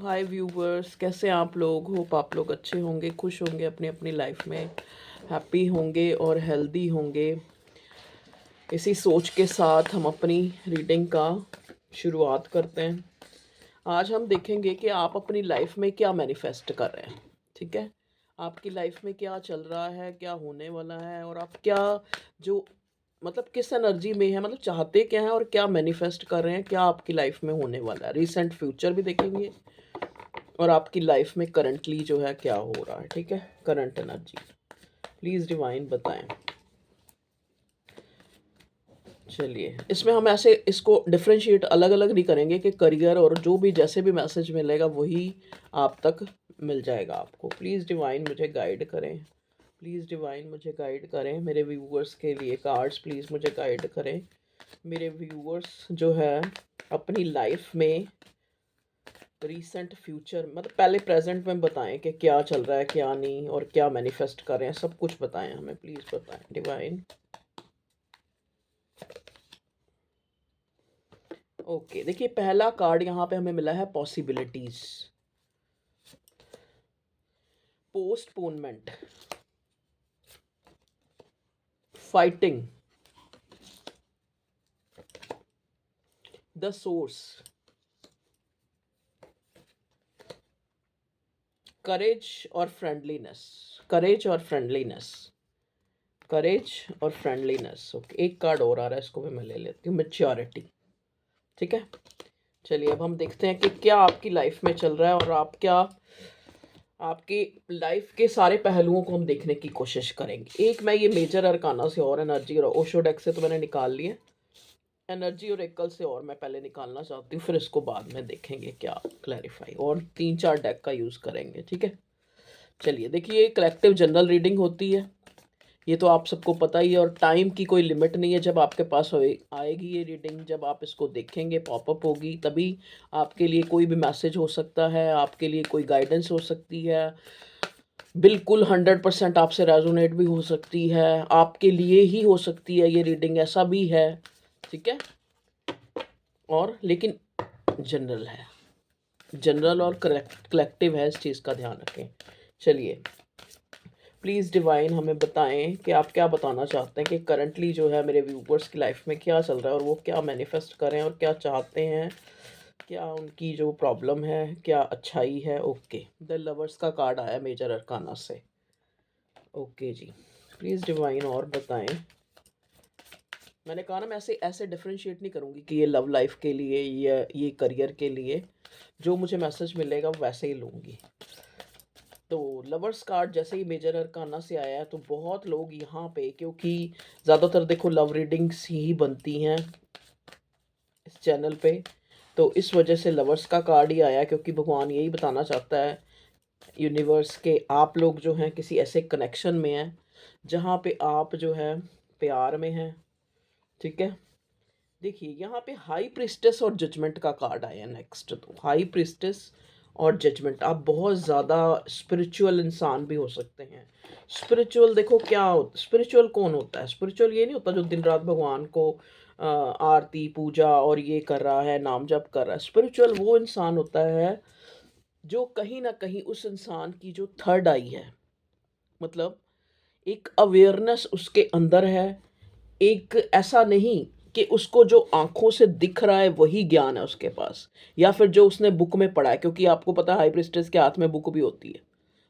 हाय viewers, कैसे हैं आप लोग। होप आप लोग अच्छे होंगे, खुश होंगे, अपनी अपनी लाइफ में हैप्पी होंगे और हेल्दी होंगे। इसी सोच के साथ हम अपनी रीडिंग का शुरुआत करते हैं। आज हम देखेंगे कि आप अपनी लाइफ में क्या मैनिफेस्ट कर रहे हैं। ठीक है, आपकी लाइफ में क्या चल रहा है, क्या होने वाला है, और आप क्या जो मतलब किस एनर्जी में है, मतलब चाहते क्या हैं और क्या मैनिफेस्ट कर रहे हैं, क्या आपकी लाइफ में होने वाला है। रिसेंट फ्यूचर भी देखेंगे और आपकी लाइफ में करंटली जो है क्या हो रहा है। ठीक है, करंट एनर्जी प्लीज़ डिवाइन बताएं। चलिए, इसमें हम ऐसे इसको डिफरेंशिएट अलग अलग नहीं करेंगे कि करियर और जो भी जैसे भी मैसेज मिलेगा वही आप तक मिल जाएगा आपको। प्लीज़ डिवाइन मुझे गाइड करें, प्लीज़ डिवाइन मुझे गाइड करें। मेरे व्यूवर्स के लिए कार्ड्स प्लीज़ मुझे गाइड करें। मेरे व्यूवर्स जो है अपनी लाइफ में रीसेंट फ्यूचर मतलब पहले प्रेजेंट में बताएं कि क्या चल रहा है, क्या नहीं, और क्या मैनिफेस्ट कर रहे हैं, सब कुछ बताएं हमें, प्लीज़ बताएं डिवाइन। ओके, देखिए पहला कार्ड यहाँ पे हमें मिला है possibilities, postponement, fighting, the source, courage और फ्रेंडलीनेस, करेज और फ्रेंडलीनेस, करेज और फ्रेंडलीनेस। ओके, एक कार्ड और आ रहा है, इसको भी मैं ले लेती हूँ, मैच्योरिटी। ठीक है, चलिए अब हम देखते हैं कि क्या आपकी लाइफ में चल रहा है और आप क्या आपकी लाइफ के सारे पहलुओं को हम देखने की कोशिश करेंगे। एक मैं ये मेजर अरकाना से और एनर्जी और ओशो डेक से तो मैंने निकाल लिए, एनर्जी और एकल से और मैं पहले निकालना चाहती हूँ, फिर इसको बाद में देखेंगे क्या क्लैरिफाई, और 3-4 डेक का यूज़ करेंगे। ठीक है, चलिए देखिए, कलेक्टिव जनरल रीडिंग होती है, ये तो आप सबको पता ही है, और टाइम की कोई लिमिट नहीं है। जब आपके पास आएगी ये रीडिंग, जब आप इसको देखेंगे, पॉपअप होगी, तभी आपके लिए कोई भी मैसेज हो सकता है, आपके लिए कोई गाइडेंस हो सकती है, बिल्कुल 100% आपसे रेजोनेट भी हो सकती है, आपके लिए ही हो सकती है ये रीडिंग, ऐसा भी है। ठीक है, और लेकिन जनरल है, जनरल और कलेक्टिव है, इस चीज़ का ध्यान रखें। चलिए प्लीज़ डिवाइन हमें बताएं कि आप क्या बताना चाहते हैं कि करंटली जो है मेरे व्यूवर्स की लाइफ में क्या चल रहा है, और वो क्या मैनिफेस्ट करें और क्या चाहते हैं, क्या उनकी जो प्रॉब्लम है, क्या अच्छाई है। ओके, द लवर्स का कार्ड आया मेजर अरकाना से। ओके जी, प्लीज़ डिवाइन और बताएं। मैंने कहा ना, मैं ऐसे ऐसे डिफरेंशिएट नहीं करूँगी कि ये लव लाइफ के लिए या ये करियर के लिए, जो मुझे मैसेज मिलेगा वैसे ही लूँगी। तो लवर्स कार्ड जैसे ही मेजर अरकाना से आया है, तो बहुत लोग यहाँ पे, क्योंकि ज़्यादातर देखो लव रीडिंग्स ही बनती हैं इस चैनल पे, तो इस वजह से लवर्स का कार्ड ही आया, क्योंकि भगवान यही बताना चाहता है यूनिवर्स के, आप लोग जो हैं किसी ऐसे कनेक्शन में हैं जहाँ पे आप जो है प्यार में हैं। ठीक है, देखिए यहाँ पे हाई प्रिस्टेस और जजमेंट का कार्ड आया नेक्स्ट। तो हाई प्रिस्टेस और जजमेंट, आप बहुत ज़्यादा स्पिरिचुअल इंसान भी हो सकते हैं। स्पिरिचुअल देखो क्या होता, स्पिरिचुअल कौन होता है, स्पिरिचुअल ये नहीं होता जो दिन रात भगवान को आरती पूजा और ये कर रहा है, नाम जप कर रहा है। स्पिरिचुअल वो इंसान होता है जो कहीं ना कहीं उस इंसान की जो थर्ड आई है, मतलब एक अवेयरनेस उसके अंदर है। एक ऐसा नहीं कि उसको जो आंखों से दिख रहा है वही ज्ञान है उसके पास, या फिर जो उसने बुक में पढ़ा है, क्योंकि आपको पता है हाई प्रिस्टेस के हाथ में बुक भी होती है।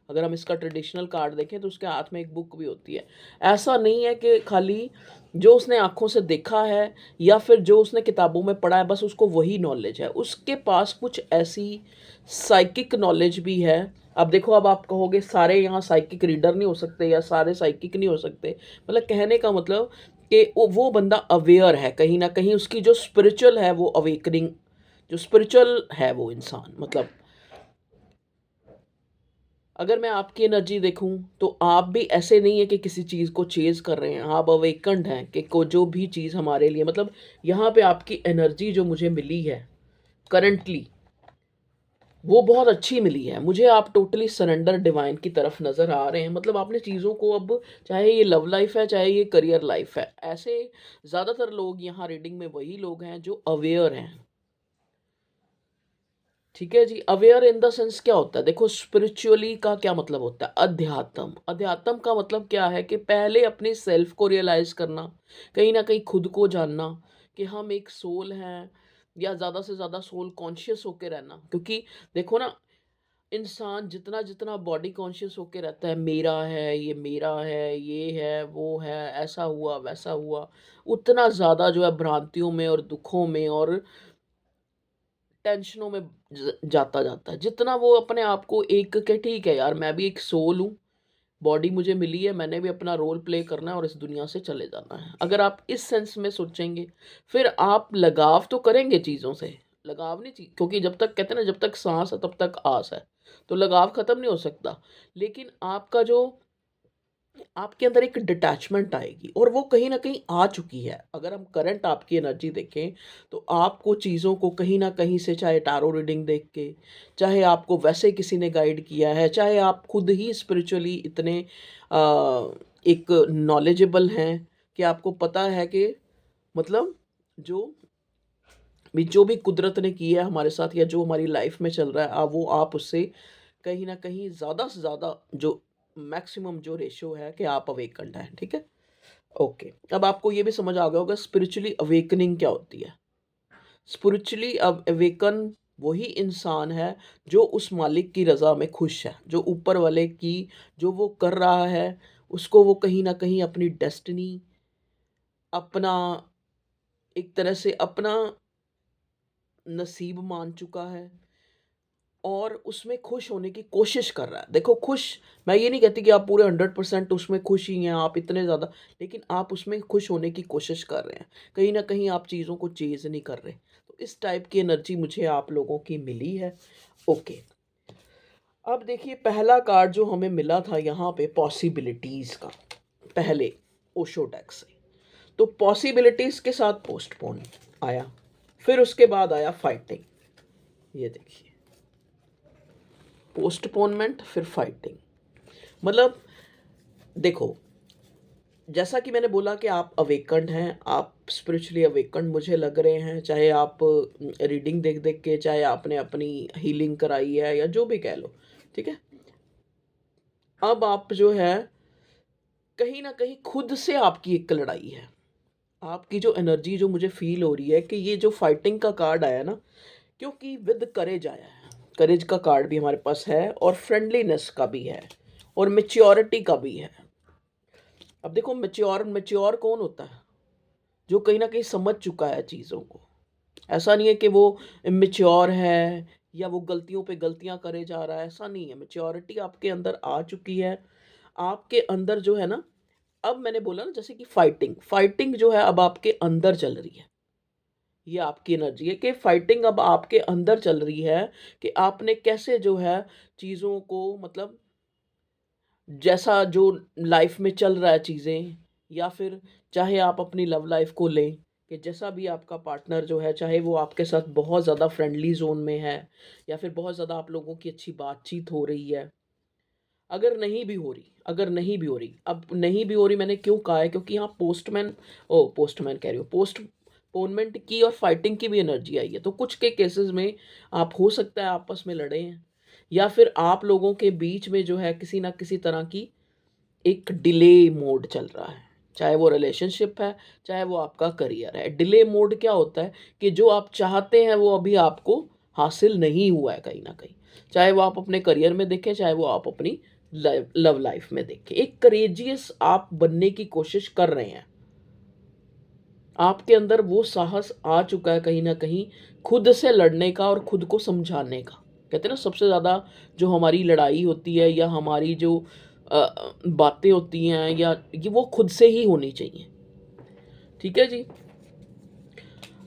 अगर हम इसका ट्रेडिशनल कार्ड देखें तो उसके हाथ में एक बुक भी होती है। ऐसा नहीं है कि खाली जो उसने आंखों से देखा है या फिर जो उसने किताबों में पढ़ा है बस उसको वही नॉलेज है, उसके पास कुछ ऐसी साइकिक नॉलेज भी है। अब देखो, अब आप कहोगे सारे यहाँ साइकिक रीडर नहीं हो सकते या सारे साइकिक नहीं हो सकते, मतलब कहने का मतलब कि वो बंदा अवेयर है कहीं ना कहीं, उसकी जो स्पिरिचुअल है वो अवेकनिंग, जो स्पिरिचुअल है वो इंसान, मतलब अगर मैं आपकी एनर्जी देखूं तो आप भी ऐसे नहीं है कि किसी चीज़ को चेज कर रहे हैं, आप अवेकन्ड हैं कि को जो भी चीज़ हमारे लिए, मतलब यहाँ पे आपकी एनर्जी जो मुझे मिली है करंटली वो बहुत अच्छी मिली है मुझे। आप टोटली सरेंडर डिवाइन की तरफ नज़र आ रहे हैं, मतलब आपने चीज़ों को अब, चाहे ये लव लाइफ है चाहे ये करियर लाइफ है, ऐसे ज़्यादातर लोग यहाँ रीडिंग में वही लोग हैं जो अवेयर हैं। ठीक है जी। अवेयर इन द सेंस क्या होता है, देखो स्पिरिचुअली का क्या मतलब होता है, अध्यात्म। अध्यात्म का मतलब क्या है कि पहले अपने सेल्फ को रियलाइज करना, कहीं ना कहीं खुद को जानना कि हम एक सोल हैं, या ज़्यादा से ज़्यादा सोल कॉन्शियस होके रहना। क्योंकि देखो ना, इंसान जितना जितना बॉडी कॉन्शियस होके रहता है, मेरा है, ये मेरा है, ये है, वो है, ऐसा हुआ वैसा हुआ, उतना ज़्यादा जो है भ्रांतियों में और दुखों में और टेंशनों में जाता जाता है। जितना वो अपने आप को एक के ठीक है यार, मैं भी एक सोल हूँ, बॉडी मुझे मिली है, मैंने भी अपना रोल प्ले करना है और इस दुनिया से चले जाना है। अगर आप इस सेंस में सोचेंगे, फिर आप लगाव तो करेंगे चीज़ों से। लगाव नहीं चाहिए, क्योंकि जब तक कहते हैं ना, जब तक सांस है तब तक आस है। तो लगाव खत्म नहीं हो सकता, लेकिन आपका जो आपके अंदर एक डिटैचमेंट आएगी, और वो कहीं न कहीं आ चुकी है। अगर हम करंट आपकी एनर्जी देखें, तो आपको चीज़ों को कहीं न कहीं से, चाहे टैरो रीडिंग देख के, चाहे आपको वैसे किसी ने गाइड किया है, चाहे आप खुद ही स्पिरिचुअली इतने एक नॉलेजेबल हैं कि आपको पता है कि मतलब जो जो भी कुदरत ने की है हमारे साथ, या जो हमारी लाइफ में चल रहा है, वो आप उससे कहीं न कहीं ज़्यादा से ज़्यादा जो मैक्सिमम जो रेशियो है कि आप अवेकन्ड हैं, ठीक है? ओके, अब आपको ये भी समझ आ गया होगा स्पिरिचुअली अवेकनिंग क्या होती है। स्पिरिचुअली अब अवेकन वही इंसान है जो उस मालिक की रज़ा में खुश है, जो ऊपर वाले की जो वो कर रहा है, उसको वो कहीं न कहीं अपनी डेस्टिनी, अपना एक तरह से अपना नसीब मान चुका है, और उसमें खुश होने की कोशिश कर रहा है। देखो खुश, मैं ये नहीं कहती कि आप पूरे 100% उसमें खुश ही हैं, आप इतने ज़्यादा, लेकिन आप उसमें खुश होने की कोशिश कर रहे हैं। कहीं न कहीं आप चीज़ों को चेज़ नहीं कर रहे। तो इस टाइप की एनर्जी मुझे आप लोगों की मिली है। ओके, अब देखिए पहला कार्ड जो हमें मिला था यहाँ पे पॉसिबिलिटीज़ का, पहले ओशो डेक से। तो पॉसिबिलिटीज़ के साथ पोस्टपोन आया, फिर उसके बाद आया फाइटिंग। ये देखिए, पोस्टपोनमेंट फिर फाइटिंग। मतलब देखो, जैसा कि मैंने बोला कि आप अवेकन्ड हैं, आप स्पिरिचुअली अवेकन्ड मुझे लग रहे हैं, चाहे आप रीडिंग देख देख के, चाहे आपने अपनी हीलिंग कराई है, या जो भी कह लो, ठीक है। अब आप जो है, कहीं ना कहीं खुद से आपकी एक लड़ाई है। आपकी जो एनर्जी जो मुझे फील हो रही है कि ये जो फाइटिंग का कार्ड आया ना, क्योंकि विद करेज आया है, करेज का कार्ड भी हमारे पास है, और फ्रेंडलीनेस का भी है, और मेच्योरिटी का भी है। अब देखो, मेच्योर मेच्योर कौन होता है? जो कहीं न कहीं समझ चुका है चीज़ों को। ऐसा नहीं है कि वो इमैच्योर है, या वो गलतियों पे गलतियाँ करे जा रहा है, ऐसा नहीं है। मैच्योरिटी आपके अंदर आ चुकी है। आपके अंदर जो है ना, अब मैंने बोला ना, जैसे कि फाइटिंग, फाइटिंग जो है अब आपके अंदर चल रही है। ये आपकी एनर्जी है कि फाइटिंग अब आपके अंदर चल रही है, कि आपने कैसे जो है चीज़ों को, मतलब जैसा जो लाइफ में चल रहा है चीज़ें, या फिर चाहे आप अपनी लव लाइफ को लें, कि जैसा भी आपका पार्टनर जो है, चाहे वो आपके साथ बहुत ज़्यादा फ्रेंडली जोन में है, या फिर बहुत ज़्यादा आप लोगों की अच्छी बातचीत हो रही है, अगर नहीं भी हो रही, अब नहीं भी हो रही मैंने क्यों कहा है, क्योंकि यहाँ पोस्टमैन कह रही हूँ, पोस्टपोनमेंट की और फाइटिंग की भी एनर्जी आई है। तो कुछ के केसेस में आप, हो सकता है आपस में लड़े हैं, या फिर आप लोगों के बीच में जो है किसी ना किसी तरह की एक डिले मोड चल रहा है। चाहे वो रिलेशनशिप है, चाहे वो आपका करियर है। डिले मोड क्या होता है कि जो आप चाहते हैं वो अभी आपको हासिल नहीं हुआ है कहीं न कहीं। चाहे वो आप अपने करियर में देखें, चाहे वो आप अपनी लव लाइफ में देखें। एक करेजियस आप बनने की कोशिश कर रहे हैं। आपके अंदर वो साहस आ चुका है कहीं न कहीं, खुद से लड़ने का और खुद को समझाने का। कहते हैं ना, सबसे ज़्यादा जो हमारी लड़ाई होती है, या हमारी जो बातें होती हैं, या ये वो खुद से ही होनी चाहिए। ठीक है जी?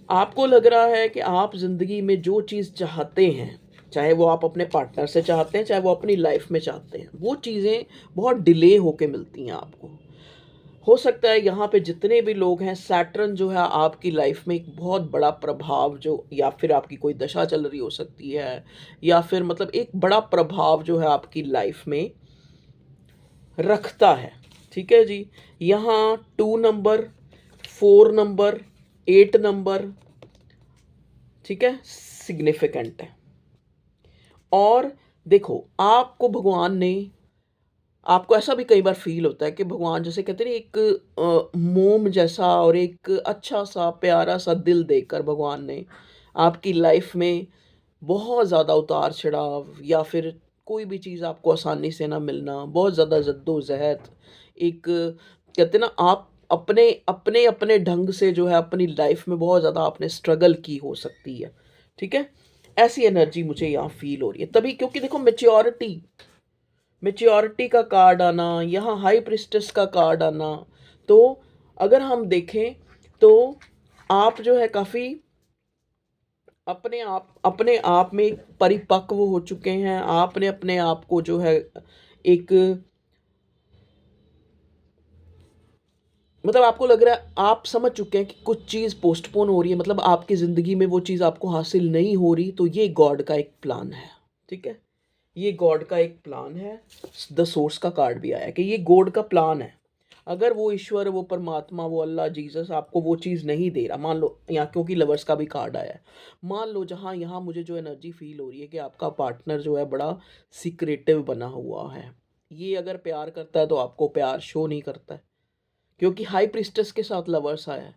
आपको लग रहा है कि आप ज़िंदगी में जो चीज़ चाहते हैं, चाहे वो आप अपने पार्टनर से चाहते हैं, चाहे वो अपनी लाइफ में चाहते हैं, वो चीज़ें बहुत डिले होके मिलती हैं आपको। हो सकता है यहाँ पे जितने भी लोग हैं, सैटर्न जो है आपकी लाइफ में एक बहुत बड़ा प्रभाव, जो या फिर आपकी कोई दशा चल रही हो सकती है, या फिर मतलब एक बड़ा प्रभाव जो है आपकी लाइफ में रखता है। ठीक है जी? यहाँ 2 नंबर, 4 नंबर, 8 नंबर, ठीक है, सिग्निफिकेंट है। और देखो, आपको भगवान ने, आपको ऐसा भी कई बार फ़ील होता है कि भगवान जैसे कहते हैं ना, एक मोम जैसा और एक अच्छा-सा प्यारा-सा दिल देकर भगवान ने आपकी लाइफ़ में बहुत ज़्यादा उतार-चढ़ाव या फिर कोई भी चीज़ आपको आसानी से ना मिलना, बहुत ज़्यादा जद्दोजहद, एक कहते हैं ना, आप अपने ढंग से जो है अपनी लाइफ़ में बहुत ज़्यादा आपने स्ट्रगल की हो सकती है, ठीक है? ऐसी एनर्जी मुझे यहाँ फ़ील हो रही है। तभी, क्योंकि देखो मैच्योरिटी का कार्ड आना, यहाँ हाई प्रीस्टेस का कार्ड आना, तो अगर हम देखें तो आप जो है काफ़ी अपने आप में एक परिपक्व हो चुके हैं। आपने अपने आप को जो है एक, मतलब आपको लग रहा है, आप समझ चुके हैं कि कुछ चीज़ पोस्टपोन हो रही है, मतलब आपकी ज़िंदगी में वो चीज़ आपको हासिल नहीं हो रही, तो ये गॉड का एक प्लान है, ठीक है? ये गॉड का एक प्लान है। द सोर्स का कार्ड भी आया कि ये गॉड का प्लान है। अगर वो ईश्वर, वो परमात्मा, वो अल्लाह, जीसस आपको वो चीज़ नहीं दे रहा, मान लो यहाँ, क्योंकि लवर्स का भी कार्ड आया है, मान लो जहाँ यहाँ मुझे जो एनर्जी फील हो रही है कि आपका पार्टनर जो है बड़ा सीक्रेटिव बना हुआ है। ये अगर प्यार करता है तो आपको प्यार शो नहीं करता है, क्योंकि हाई प्रीस्टेस के साथ लवर्स आया है।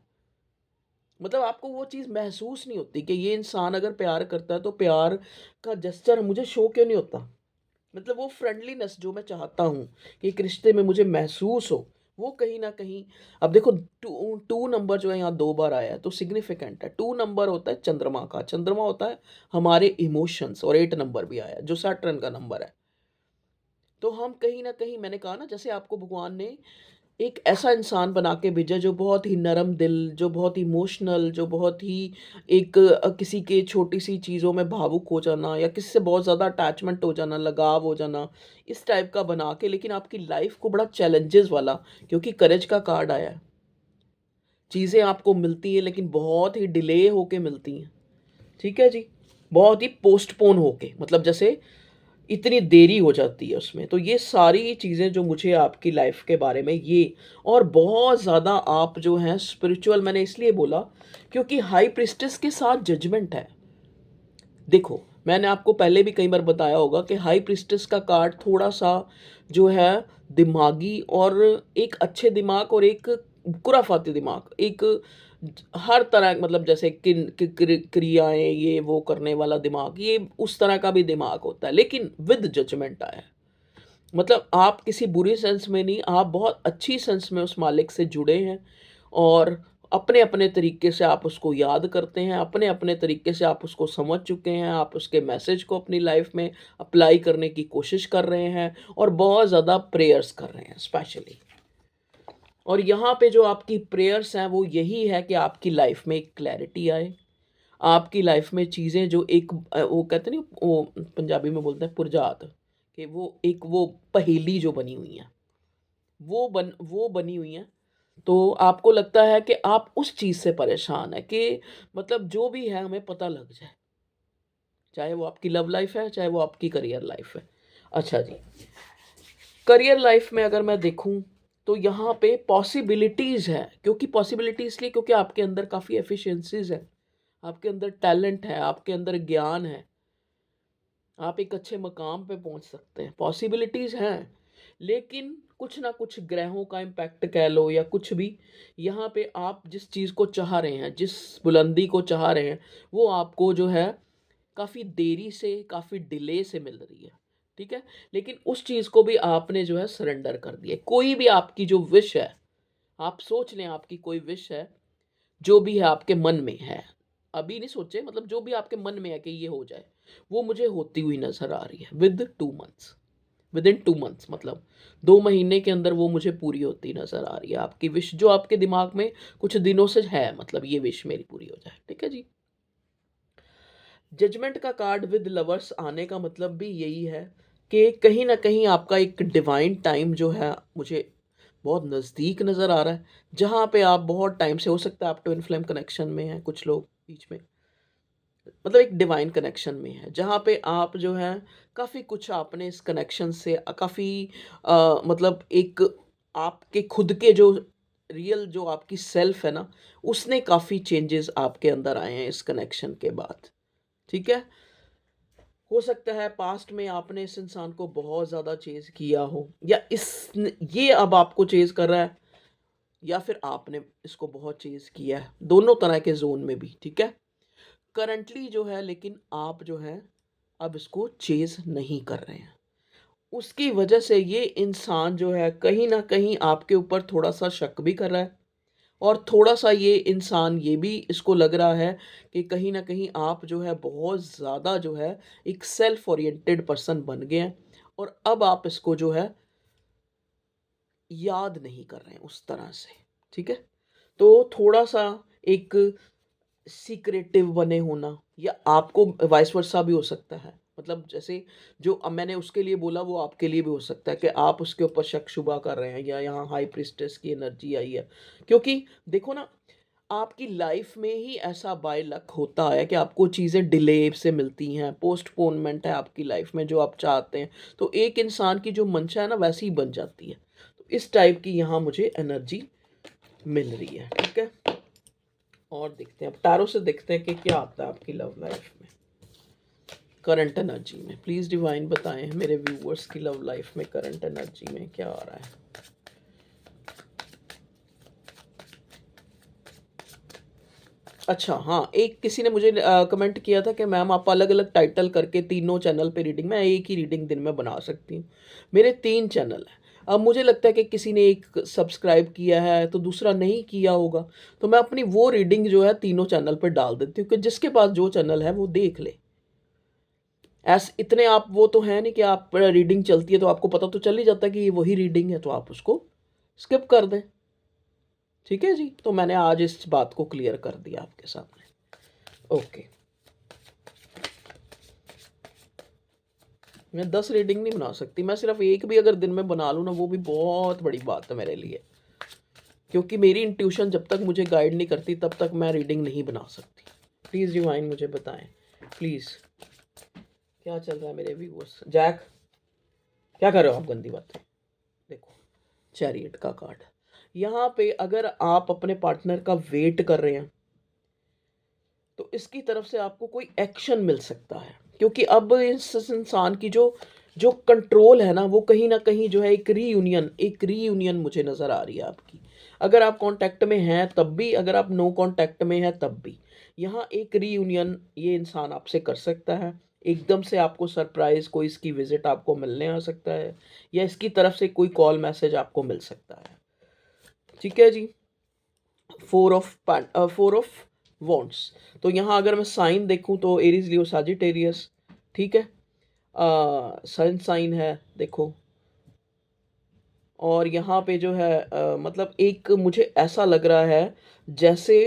मतलब आपको वो चीज़ महसूस नहीं होती कि ये इंसान अगर प्यार करता है तो प्यार का जेस्चर मुझे शो क्यों नहीं होता। मतलब वो फ्रेंडलीनेस जो मैं चाहता हूँ कि एक रिश्ते में मुझे महसूस हो, वो कहीं न कहीं, अब देखो, टू टू नंबर जो है यहाँ 2 बार आया है तो सिग्निफिकेंट है। 2 नंबर होता है चंद्रमा का, चंद्रमा होता है हमारे इमोशंस, और 8 नंबर भी आया है जो सैटर्न का नंबर है। तो हम कहीं न कहीं, मैंने कहा ना, जैसे आपको भगवान ने एक ऐसा इंसान बना के भेजा जो बहुत ही नरम दिल, जो बहुत इमोशनल, जो बहुत ही एक किसी के छोटी-सी चीज़ों में भावुक हो जाना या किसी से बहुत ज़्यादा अटैचमेंट हो जाना, लगाव हो जाना, इस टाइप का बना के, लेकिन आपकी लाइफ़ को बड़ा चैलेंजेस वाला, क्योंकि करेज का कार्ड आया है। चीज़ें आपको मिलती हैं लेकिन बहुत ही डिले होके मिलती हैं, ठीक है जी? बहुत ही पोस्टपोन होके, मतलब जैसे इतनी देरी हो जाती है उसमें। तो ये सारी चीज़ें जो मुझे आपकी लाइफ़ के बारे में ये, और बहुत ज़्यादा आप जो हैं स्पिरिचुअल, मैंने इसलिए बोला क्योंकि हाई प्रीस्टेस के साथ जजमेंट है। देखो, मैंने आपको पहले भी कई बार बताया होगा कि हाई प्रीस्टेस का कार्ड थोड़ा-सा जो है दिमागी, और एक अच्छे दिमाग और एक खुराफाती दिमाग, एक हर तरह, मतलब जैसे किन कि क्रियाएँ ये वो करने वाला दिमाग, ये उस तरह का भी दिमाग होता है, लेकिन विद जजमेंट आया है। मतलब आप किसी बुरी सेंस में नहीं, आप बहुत अच्छी सेंस में उस मालिक से जुड़े हैं, और अपने-अपने तरीके से आप उसको याद करते हैं, अपने-अपने तरीके से आप उसको समझ चुके हैं, आप उसके मैसेज को अपनी लाइफ़ में अप्लाई करने की कोशिश कर रहे हैं, और बहुत ज़्यादा प्रेयर्स कर रहे हैं स्पेशली। और यहाँ पे जो आपकी प्रेयर्स हैं वो यही है कि आपकी लाइफ़ में एक क्लैरिटी आए, आपकी लाइफ़ में चीज़ें जो एक वो कहते हैं ना, वो पंजाबी में बोलते हैं पुरजात, कि वो एक वो पहेली जो बनी हुई है, वो बनी हुई हैं। तो आपको लगता है कि आप उस चीज़ से परेशान हैं कि मतलब जो भी है हमें पता लग जाए। चाहे वो आपकी लव लाइफ़ है, चाहे वो आपकी करियर लाइफ़ है। अच्छा जी, करियर लाइफ़ में अगर मैं देखूँ तो यहाँ पे पॉसिबिलिटीज़ हैं, क्योंकि पॉसिबिलिटी इसलिए क्योंकि आपके अंदर काफ़ी एफिशिएंसीज़ है, आपके अंदर टैलेंट है, आपके अंदर ज्ञान है, आप एक अच्छे मकाम पे पहुँच सकते हैं, पॉसिबिलिटीज़ हैं। लेकिन कुछ ना कुछ ग्रहों का इम्पैक्ट कह लो या कुछ भी, यहाँ पे आप जिस चीज़ को चाह रहे हैं, जिस बुलंदी को चाह रहे हैं, वो आपको जो है काफ़ी देरी से, काफ़ी डिले से मिल रही है, ठीक है? लेकिन उस चीज़ को भी आपने जो है सरेंडर कर दिया। कोई भी आपकी जो विश है, आप सोच लें आपकी कोई विश है, जो भी है आपके मन में है, अभी नहीं सोचे, मतलब जो भी आपके मन में है कि ये हो जाए, वो मुझे होती हुई नज़र आ रही है विदिन 2 मंथ्स, मतलब 2 महीने के अंदर वो मुझे पूरी होती नज़र आ रही है। आपकी विश जो आपके दिमाग में कुछ दिनों से है, मतलब ये विश मेरी पूरी हो जाए, ठीक है जी? जजमेंट का कार्ड विद लवर्स आने का मतलब भी यही है कि कहीं न कहीं आपका एक डिवाइन टाइम जो है मुझे बहुत नज़दीक नज़र आ रहा है, जहाँ पे आप बहुत टाइम से, हो सकता है आप ट्विन फ्लेम कनेक्शन में हैं कुछ लोग बीच में, मतलब एक डिवाइन कनेक्शन में है, जहाँ पे आप जो है काफ़ी कुछ आपने इस कनेक्शन से काफ़ी मतलब एक आपके खुद के जो रियल जो आपकी सेल्फ है ना, उसने काफ़ी चेंजेस आपके अंदर आए हैं इस कनेक्शन के बाद, ठीक है? हो सकता है पास्ट में आपने इस इंसान को बहुत ज़्यादा चेज़ किया हो, या इस ये अब आपको चेज़ कर रहा है, या फिर आपने इसको बहुत चेज़ किया है, दोनों तरह के ज़ोन में भी, ठीक है? करंटली जो है लेकिन आप जो है अब इसको चेज़ नहीं कर रहे हैं। उसकी वजह से ये इंसान जो है कहीं न कहीं आपके ऊपर थोड़ा-सा शक भी कर रहा है, और थोड़ा-सा ये इंसान ये भी इसको लग रहा है कि कहीं न कहीं आप जो है बहुत ज़्यादा जो है एक सेल्फ ओरिएंटेड पर्सन बन गए हैं, और अब आप इसको जो है याद नहीं कर रहे हैं उस तरह से, ठीक है? तो थोड़ा-सा एक सीक्रेटिव बने होना, या आपको वाइस वर्सा भी हो सकता है। मतलब जैसे जो अब मैंने उसके लिए बोला वो आपके लिए भी हो सकता है कि आप उसके ऊपर शक-शुबा कर रहे हैं, या यहाँ हाई प्रीस्टेस की एनर्जी आई है। क्योंकि देखो ना, आपकी लाइफ में ही ऐसा बाय लक होता है कि आपको चीज़ें डिले से मिलती हैं, पोस्टपोनमेंट है आपकी लाइफ में जो आप चाहते हैं। तो एक इंसान की जो मंशा है ना वैसी ही बन जाती है। तो इस टाइप की यहाँ मुझे एनर्जी मिल रही है, ठीक है? और देखते हैं अब टैरो से, देखते हैं कि क्या आता है आपकी लव लाइफ में, करंट एनर्जी में। प्लीज़ डिवाइन बताएं मेरे व्यूअर्स की लव लाइफ में करंट एनर्जी में क्या आ रहा है। अच्छा हाँ, एक किसी ने मुझे कमेंट किया था कि मैम आप अलग-अलग टाइटल करके तीनों चैनल पे रीडिंग, मैं एक ही रीडिंग दिन में बना सकती हूँ। मेरे 3 चैनल हैं। अब मुझे लगता है कि किसी ने एक सब्सक्राइब किया है तो दूसरा नहीं किया होगा। तो मैं अपनी वो रीडिंग जो है तीनों चैनल पे डाल देती हूँ कि जिसके पास जो चैनल है वो देख ले। ऐस इतने आप वो तो हैं नहीं कि आप रीडिंग चलती है तो आपको पता तो चल ही जाता है कि ये वही रीडिंग है, तो आप उसको स्किप कर दें। ठीक है जी? तो मैंने आज इस बात को क्लियर कर दिया आपके सामने। ओके। मैं 10 रीडिंग नहीं बना सकती, मैं सिर्फ एक भी अगर दिन में बना लूँ ना वो भी बहुत बड़ी बात है मेरे लिए। क्योंकि मेरी इंट्यूशन जब तक मुझे गाइड नहीं करती तब तक मैं रीडिंग नहीं बना सकती। प्लीज़ डिवाइन मुझे बताएं, प्लीज़ क्या चल रहा है मेरे व्यूअर्स। जैक, क्या कर रहे हो आप गंदी बातें? देखो, चैरियट का कार्ड यहाँ पे, अगर आप अपने पार्टनर का वेट कर रहे हैं तो इसकी तरफ से आपको कोई एक्शन मिल सकता है, क्योंकि अब इस इंसान की जो जो कंट्रोल है ना वो कहीं ना कहीं जो है एक रीयूनियन मुझे नज़र आ रही है आपकी। अगर आप कांटेक्ट में हैं तब भी, अगर आप नो कांटेक्ट में हैं तब भी, यहाँ एक रीयूनियन ये इंसान आपसे कर सकता है। एकदम से आपको सरप्राइज कोई इसकी विजिट आपको मिलने आ सकता है, या इसकी तरफ से कोई कॉल मैसेज आपको मिल सकता है। ठीक है जी? Four of wants. तो यहाँ अगर मैं साइन देखूँ तो एरीज, लियो, साजिटेरियस, ठीक है? सन साइन है देखो। और यहाँ पे जो है मतलब एक मुझे ऐसा लग रहा है जैसे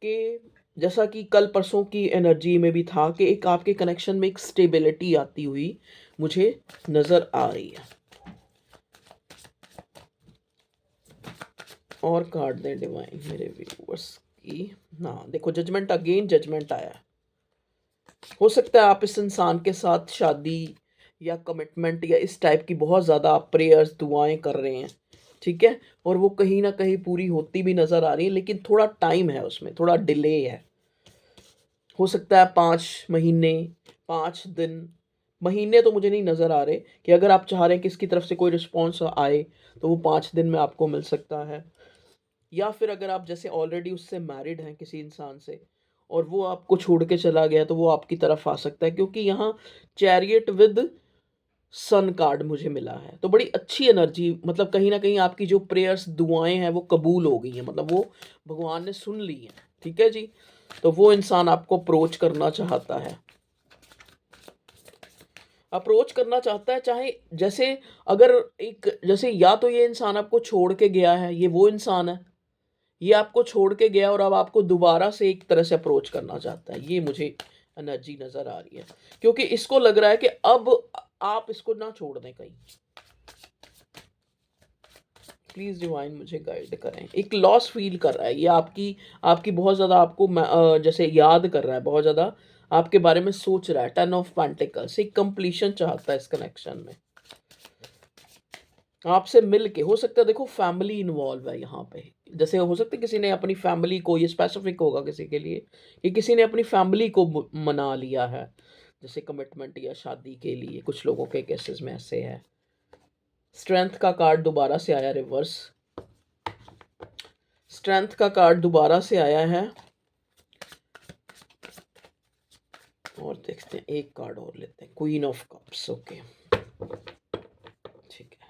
कि, जैसा कि कल परसों की एनर्जी में भी था कि एक आपके कनेक्शन में एक स्टेबिलिटी आती हुई मुझे नज़र आ रही है। और कार्ड दें डिवाइन मेरे व्यूअर्स की। हाँ देखो, जजमेंट, अगेन जजमेंट आया है। हो सकता है आप इस इंसान के साथ शादी या कमिटमेंट या इस टाइप की बहुत ज़्यादा आप प्रेयर्स दुआएं कर रहे हैं, ठीक है? और वो कहीं ना कहीं पूरी होती भी नज़र आ रही है, लेकिन थोड़ा टाइम है उसमें, थोड़ा डिले है। हो सकता है 5 महीने, 5 दिन, महीने तो मुझे नहीं नज़र आ रहे, कि अगर आप चाह रहे हैं कि इसकी तरफ से कोई रिस्पॉन्स आए तो वो 5 दिन में आपको मिल सकता है। या फिर अगर आप जैसे ऑलरेडी उससे मैरिड हैं किसी इंसान से, और वो आपको छोड़ के चला गया, तो वो आपकी तरफ आ सकता है, क्योंकि यहाँ चैरियट विद सन कार्ड मुझे मिला है। तो बड़ी अच्छी एनर्जी, मतलब कहीं ना कहीं आपकी जो प्रेयर्स दुआएं हैं वो कबूल हो गई हैं, मतलब वो भगवान ने सुन ली हैं। ठीक है जी? तो वो इंसान आपको अप्रोच करना चाहता है, चाहे जैसे, अगर एक जैसे, या तो ये इंसान आपको छोड़ के गया है, ये वो इंसान है, ये आपको छोड़ के गया और अब आपको दोबारा से एक तरह से अप्रोच करना चाहता है। ये मुझे एनर्जी नज़र आ रही है, क्योंकि इसको लग रहा है कि अब आप इसको ना छोड़ दें कहीं। प्लीज़ डिवाइन मुझे गाइड करें। एक लॉस फील कर रहा है ये, आपकी आपकी बहुत ज़्यादा आपको जैसे याद कर रहा है, बहुत ज़्यादा आपके बारे में सोच रहा है। 10 ऑफ पेंटिकल्स, एक कंप्लीशन चाहता है इस कनेक्शन में आपसे मिल के। हो सकता है देखो फैमिली इन्वॉल्व है यहाँ पे, जैसे हो सकता है किसी ने अपनी फैमिली को, ये स्पेसिफिक होगा किसी के लिए, कि किसी ने अपनी फैमिली को मना लिया है, जैसे कमिटमेंट या शादी के लिए कुछ लोगों के केसेस में ऐसे है। स्ट्रेंथ का कार्ड दोबारा से आया रिवर्स, स्ट्रेंथ का कार्ड दोबारा से आया है। और देखते हैं, एक कार्ड और लेते हैं, क्वीन ऑफ कप्स। ओके, ठीक है।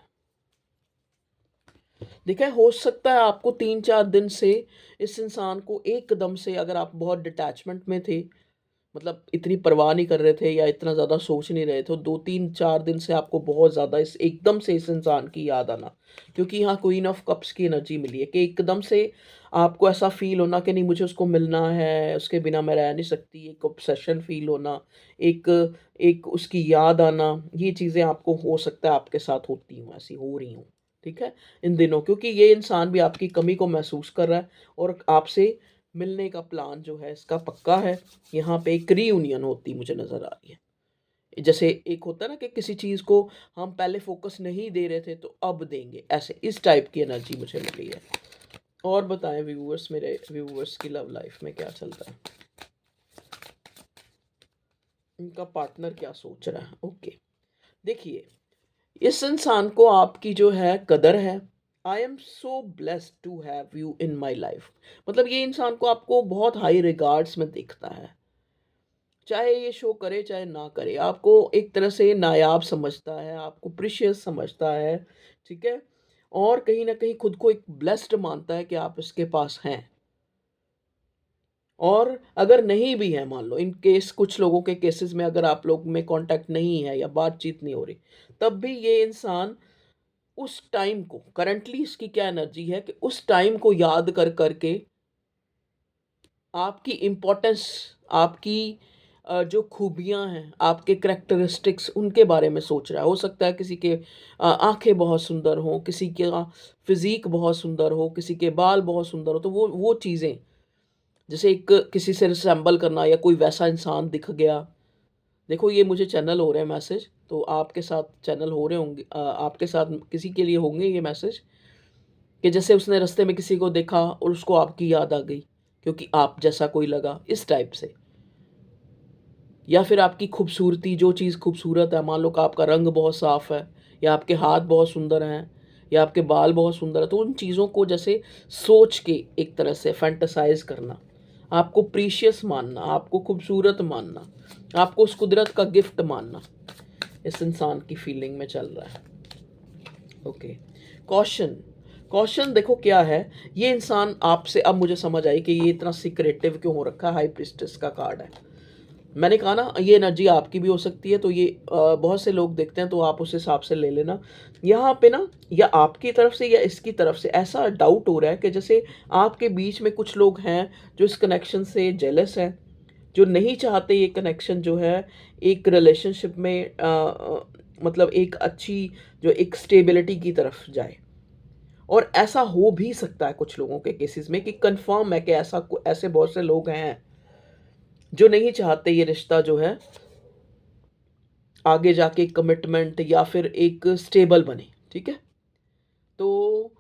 देखा है, हो सकता है आपको 3-4 दिन से इस इंसान को एकदम से, अगर आप बहुत डिटैचमेंट में थे, मतलब इतनी परवाह नहीं कर रहे थे या इतना ज़्यादा सोच नहीं रहे थे, 2-3-4 दिन से आपको बहुत ज़्यादा इस एकदम से इस इंसान की याद आना, क्योंकि यहाँ क्वीन ऑफ कप्स की एनर्जी मिली है कि एकदम से आपको ऐसा फील होना कि नहीं मुझे उसको मिलना है, उसके बिना मैं रह नहीं सकती, एक ऑब्सेशन फील होना, एक एक उसकी याद आना, ये चीज़ें आपको हो सकता है आपके साथ होती हूँ, ऐसी हो रही हूँ, ठीक है, इन दिनों, क्योंकि ये इंसान भी आपकी कमी को महसूस कर रहा है और आपसे मिलने का प्लान जो है इसका पक्का है। यहाँ पे एक रीयूनियन होती मुझे नज़र आ रही है। जैसे एक होता है ना कि किसी चीज़ को हम पहले फ़ोकस नहीं दे रहे थे तो अब देंगे, ऐसे इस टाइप की एनर्जी मुझे मिली है। और बताएं व्यूअर्स, मेरे व्यूअर्स की लव लाइफ में क्या चल रहा है, इनका पार्टनर क्या सोच रहा है। ओके, देखिए, इस इंसान को आपकी जो है कदर है। I am so blessed to have you in my life. मतलब ये इंसान को आपको बहुत हाई रिगार्ड्स में देखता है, चाहे ये शो करे चाहे ना करे, आपको एक तरह से नायाब समझता है, आपको प्रीशियस समझता है, ठीक है, और कहीं ना कहीं खुद को एक ब्लेस्ड मानता है कि आप इसके पास हैं। और अगर नहीं भी है, मान लो इन केस कुछ लोगों के केसेस में अगर आप लोग में कांटेक्ट नहीं है या बातचीत नहीं हो रही, तब भी ये इंसान उस टाइम को, करंटली इसकी क्या एनर्जी है कि उस टाइम को याद कर करके आपकी इम्पोर्टेंस, आपकी जो खूबियाँ हैं, आपके करैक्टरिस्टिक्स, उनके बारे में सोच रहा है। हो सकता है किसी के आँखें बहुत सुंदर हों, किसी का फ़िज़ीक बहुत सुंदर हो, किसी के बाल बहुत सुंदर हो, तो वो चीज़ें, जैसे एक किसी से रिसेंबल करना या कोई वैसा इंसान दिख गया। देखो, ये मुझे चैनल हो रहे हैं मैसेज, तो आपके साथ चैनल हो रहे होंगे, आपके साथ किसी के लिए होंगे ये मैसेज, कि जैसे उसने रास्ते में किसी को देखा और उसको आपकी याद आ गई क्योंकि आप जैसा कोई लगा, इस टाइप से। या फिर आपकी खूबसूरती, जो चीज़ खूबसूरत है, मान लो कि आपका रंग बहुत साफ़ है, या आपके हाथ बहुत सुंदर हैं, या आपके बाल बहुत सुंदर है, तो उन चीज़ों को जैसे सोच के एक तरह से फैंटेसाइज करना, आपको प्रीशियस मानना, आपको खूबसूरत मानना, आपको उस कुदरत का गिफ्ट मानना, इस इंसान की फीलिंग में चल रहा है। Okay, caution. कॉशन देखो क्या है, ये इंसान आपसे, अब मुझे समझ आई कि ये इतना सीक्रेटिव क्यों हो रखा है। हाई प्रिस्टेस का कार्ड है, मैंने कहा ना ये एनर्जी आपकी भी हो सकती है, तो ये बहुत से लोग देखते हैं, तो आप उस हिसाब से ले लेना। यहाँ पे ना, या आपकी तरफ से या इसकी तरफ से ऐसा डाउट हो रहा है कि जैसे आपके बीच में कुछ लोग हैं जो इस कनेक्शन से जेलस हैं, जो नहीं चाहते ये कनेक्शन जो है एक रिलेशनशिप में मतलब एक अच्छी, जो एक स्टेबिलिटी की तरफ जाए। और ऐसा हो भी सकता है कुछ लोगों के केसेस में, कि कंफर्म है कि ऐसे बहुत से लोग हैं जो नहीं चाहते ये रिश्ता जो है आगे जाके कमिटमेंट या फिर एक स्टेबल बने, ठीक है। तो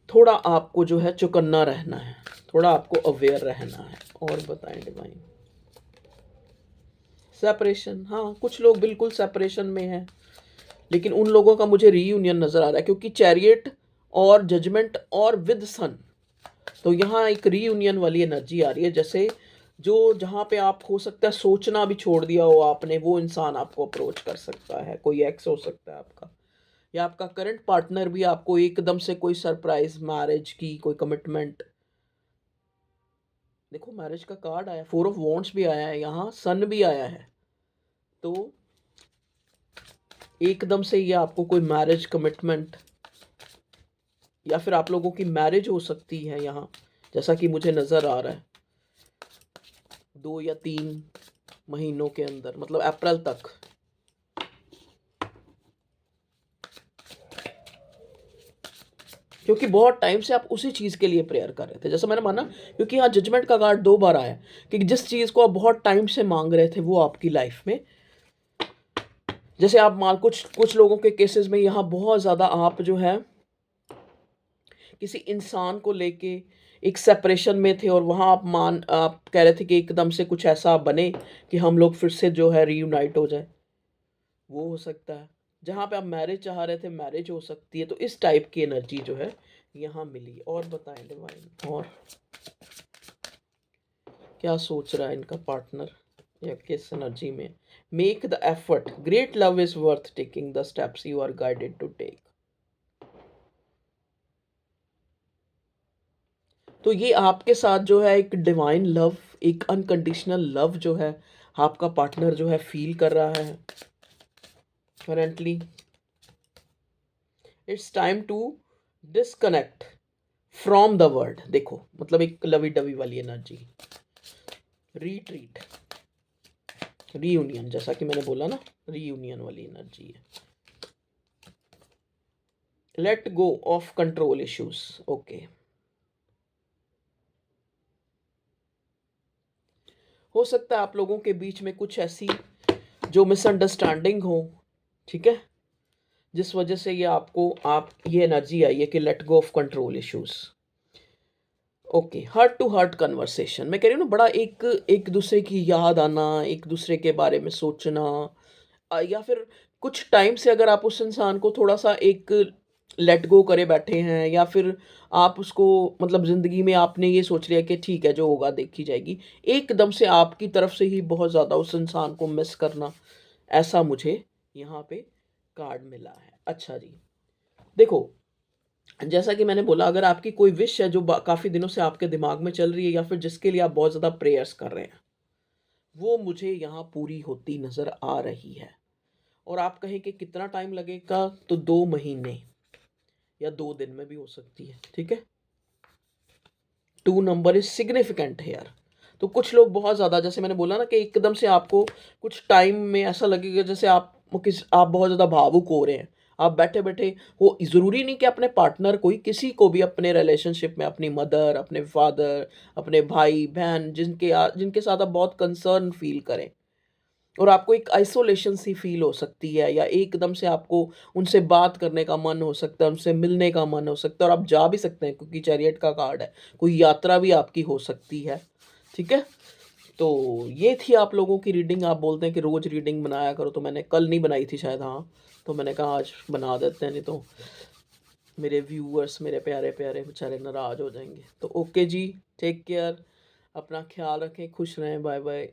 थोड़ा आपको जो है चौकन्ना रहना है, थोड़ा आपको अवेयर रहना है। और बताएं डिवाइन। सेपरेशन, हाँ, कुछ लोग बिल्कुल सेपरेशन में हैं, लेकिन उन लोगों का मुझे रीयूनियन नज़र आ रहा है, क्योंकि चैरियट और जजमेंट और विद सन, तो यहाँ एक रीयूनियन वाली एनर्जी आ रही है। जैसे जो जहाँ पे आप, हो सकता है सोचना भी छोड़ दिया हो आपने, वो इंसान आपको अप्रोच कर सकता है, कोई एक्स हो सकता है आपका, या आपका करंट पार्टनर भी आपको एकदम से कोई सरप्राइज मैरिज की कोई कमिटमेंट। देखो, मैरिज का कार्ड आया, 4 ऑफ वॉन्ड्स भी आया है, यहाँ सन भी आया है, तो एकदम से ये आपको कोई मैरिज कमिटमेंट, या फिर आप लोगों की मैरिज हो सकती है यहाँ, जैसा कि मुझे नज़र आ रहा है 2 या 3 महीनों के अंदर, मतलब अप्रैल तक। क्योंकि बहुत टाइम से आप उसी चीज़ के लिए प्रेयर कर रहे थे, जैसा मैंने माना, क्योंकि यहाँ जजमेंट का कार्ड 2 बार आया, कि जिस चीज़ को आप बहुत टाइम से मांग रहे थे वो आपकी लाइफ में, जैसे आप मान, कुछ कुछ लोगों के केसेस में यहाँ बहुत ज़्यादा आप जो है किसी इंसान को लेके एक सेपरेशन में थे और वहाँ आप कह रहे थे कि एकदम से कुछ ऐसा बने कि हम लोग फिर से जो है रीयूनाइट हो जाए, वो हो सकता है। जहाँ पे आप मैरिज चाह रहे थे, मैरिज हो सकती है। तो इस टाइप की एनर्जी जो है यहाँ मिली। और बताएं डिवाइन, और क्या सोच रहा है इनका पार्टनर या किस एनर्जी में? Make the effort, great love is worth taking the steps you are guided to take. तो ये आपके साथ जो है एक डिवाइन लव, एक अनकंडीशनल लव जो है आपका पार्टनर जो है फील कर रहा है currently. It's time to disconnect from the world. देखो मतलब एक लवी डवी वाली एनर्जी, रीट्रीट, रीयूनियन, जैसा कि मैंने बोला ना, रीयूनियन वाली एनर्जी है। Let go of control issues. Okay, हो सकता है आप लोगों के बीच में कुछ ऐसी जो मिसअंडरस्टैंडिंग हो, ठीक है, जिस वजह से ये आपको आप ये एनर्जी आई है कि let go of control issues. Okay, heart to heart conversation, मैं कह रही हूँ ना, बड़ा एक एक दूसरे की याद आना, एक दूसरे के बारे में सोचना, या फिर कुछ टाइम से अगर आप उस इंसान को थोड़ा सा एक लेट गो करे बैठे हैं, या फिर आप उसको मतलब ज़िंदगी में आपने ये सोच लिया कि ठीक है जो होगा देखी जाएगी, एकदम से आपकी तरफ से ही बहुत ज़्यादा उस इंसान को मिस करना, ऐसा मुझे यहाँ पे कार्ड मिला है। अच्छा जी, देखो जैसा कि मैंने बोला, अगर आपकी कोई विश है जो काफ़ी दिनों से आपके दिमाग में चल रही है, या फिर जिसके लिए आप बहुत ज़्यादा प्रेयर्स कर रहे हैं, वो मुझे यहाँ पूरी होती नज़र आ रही है। और आप कहें कि कितना टाइम लगेगा, तो 2 महीने या 2 दिन में भी हो सकती है, ठीक है। 2 नंबर इज सिग्निफिकेंट हेयर। तो कुछ लोग बहुत ज़्यादा, जैसे मैंने बोला ना, कि एकदम से आपको कुछ टाइम में ऐसा लगेगा जैसे आप बहुत ज़्यादा भावुक हो रहे हैं। आप बैठे बैठे, वो ज़रूरी नहीं कि अपने पार्टनर को ही, किसी को भी अपने रिलेशनशिप में, अपनी मदर, अपने फादर, अपने भाई बहन, जिनके साथ आप बहुत कंसर्न फील करें, और आपको एक आइसोलेशन सी फील हो सकती है, या एकदम से आपको उनसे बात करने का मन हो सकता है, उनसे मिलने का मन हो सकता है, और आप जा भी सकते हैं क्योंकि चैरियट का कार्ड है, कोई यात्रा भी आपकी हो सकती है, ठीक है। तो ये थी आप लोगों की रीडिंग। आप बोलते हैं कि रोज़ रीडिंग बनाया करो, तो मैंने कल नहीं बनाई थी शायद, हाँ, तो मैंने कहा आज बना देते हैं, नहीं तो मेरे व्यूअर्स, मेरे प्यारे प्यारे बेचारे नाराज़ हो जाएंगे। तो ओके जी, टेक केयर, अपना ख्याल रखें, खुश रहें, बाय बाय।